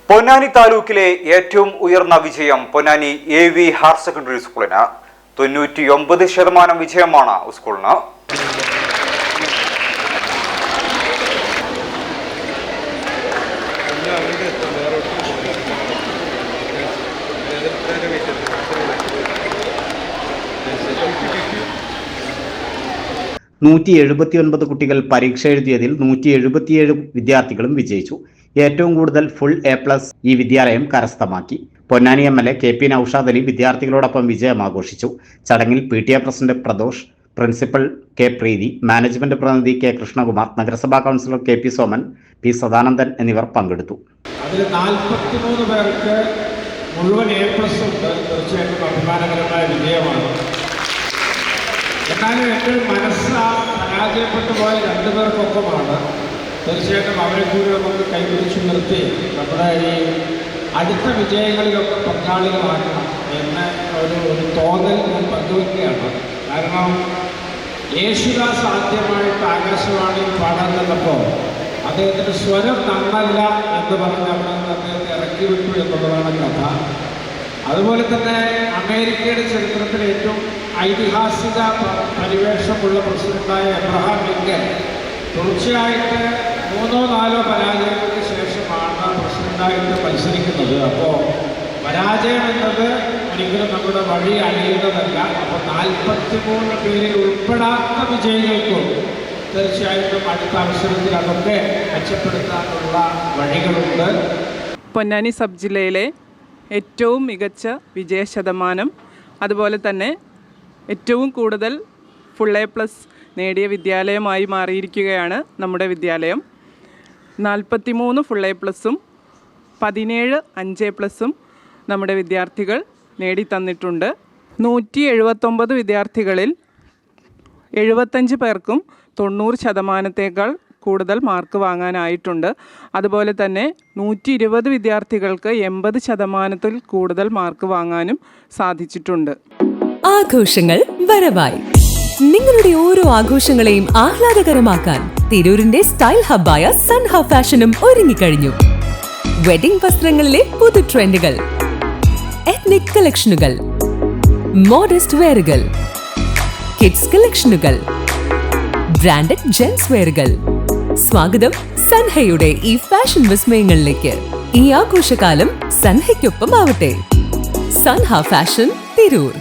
പൊന്നാനി താലൂക്കിലെ ഏറ്റവും ഉയർന്ന വിജയം പൊന്നാനി AV ഹയർ സെക്കൻഡറി സ്കൂളിന് 99% വിജയമാണ് സ്കൂളിന്. കുട്ടികൾ പരീക്ഷ എഴുതിയതിൽ 177 വിദ്യാർത്ഥികളും വിജയിച്ചു. ഏറ്റവും കൂടുതൽ ഫുൾ A+ ഈ വിദ്യാലയം കരസ്ഥമാക്കി. പൊന്നാനി MLA KP നൌഷാദ് അലി വിദ്യാർത്ഥികളോടൊപ്പം വിജയം ആഘോഷിച്ചു. ചടങ്ങിൽ PTA president Pradosh, principal K പ്രീതി, മാനേജ്മെന്റ് പ്രതിനിധി K കൃഷ്ണകുമാർ, നഗരസഭാ councillor KP Soman, P Sadanandan എന്നിവർ പങ്കെടുത്തു. അതിൽ 43 പേർക്ക് മുഴുവൻ A+ ഉണ്ട്. തീർച്ചയായിട്ടും അഭിമാനകരമായ വിജയമാണ്. എന്നാലും എൻ്റെ മനസ്സ് പരാജയപ്പെട്ടു പോയ 2 പേർക്കൊപ്പമാണ്. തീർച്ചയായിട്ടും അവരെ കൂടി നമുക്ക് കൈപിടിച്ചു നിർത്തി നമ്മുടെ ഈ അടുത്ത വിജയങ്ങളിലൊക്കെ പങ്കാളികളാക്കണം എന്ന ഒരു തോന്നൽ ഞാൻ പങ്കുവയ്ക്കുകയാണ്. കാരണം യേശുദാസ് ആദ്യമായിട്ട് ആകാശവാണിയിൽ പാടാൻ തന്നപ്പോൾ അദ്ദേഹത്തിൻ്റെ സ്വരം നന്നല്ല എന്ന് പറഞ്ഞ് അവിടെ നിന്ന് അദ്ദേഹത്തെ ഇറക്കി വിട്ടു എന്നുള്ളതാണ് കഥ. അതുപോലെ തന്നെ അമേരിക്കയുടെ ചരിത്രത്തിൽ ഏറ്റവും ഐതിഹാസിക പരിവേഷമുള്ള പ്രസിഡന്റായ എബ്രഹാം ലിങ്കൻ തുടർച്ചയായിട്ട് 3-4 പരാജയങ്ങൾക്ക് ശേഷമാണ് പ്രസിഡന്റായിട്ട് മത്സരിക്കുന്നത്. അപ്പോൾ പരാജയം എന്നത് ഒരിക്കലും നമ്മുടെ വഴി അഴിയുന്നതല്ല. അപ്പോൾ 43 പേരിൽ ഉൾപ്പെടാത്ത വിജയികൾക്കും തീർച്ചയായിട്ടും അടുത്ത അവസരത്തിൽ അതൊക്കെ മെച്ചപ്പെടുത്താനുള്ള വഴികളുണ്ട്. പൊന്നാനി സബ് ജില്ലയിലെ ഏറ്റവും മികച്ച വിജയശതമാനം, അതുപോലെ തന്നെ ഏറ്റവും കൂടുതൽ ഫുൾ A+ നേടിയ വിദ്യാലയമായി മാറിയിരിക്കുകയാണ് നമ്മുടെ വിദ്യാലയം. 43 ഫുൾ A+ഉം 17 5A+ഉം നമ്മുടെ വിദ്യാർത്ഥികൾ നേടിത്തന്നിട്ടുണ്ട്. 179 വിദ്യാർത്ഥികളിൽ 75 പേർക്കും 90% കൂടുതൽ മാർക്ക് വാങ്ങാനായിട്ടുണ്ട്. അതുപോലെ തന്നെ 120 വിദ്യാർത്ഥികൾക്ക് 80% കൂടുതൽ മാർക്ക് വാങ്ങാനും സാധിച്ചിട്ടുണ്ട്. ആഘോഷങ്ങൾ വരവായി. നിങ്ങളുടെ ഓരോ ആഘോഷങ്ങളെയും ആഹ്ലാദകരമാക്കാൻ തിരൂരിന്റെ സ്റ്റൈൽ ഹബ്ബായ സൻഹ ഫാഷനും ഒരുങ്ങിക്കഴിഞ്ഞു. വെഡിംഗ് വസ്ത്രങ്ങളിലെ പുതു ട്രെൻഡുകൾ, എത്നിക് കളക്ഷനുകൾ, മോഡസ്റ്റ് വെയറുകൾ, കിഡ്സ് കളക്ഷനുകൾ, ബ്രാൻഡഡ് ജെൻസ് വെയറുകൾ. സ്വാഗതം സൻഹയുടെ ഈ ഫാഷൻ വിസ്മയങ്ങളിലേക്ക്. ഈ ആഘോഷകാലം സൻഹയ്ക്കൊപ്പം ആവട്ടെ. സൻഹ ഫാഷൻ, തിരൂർ.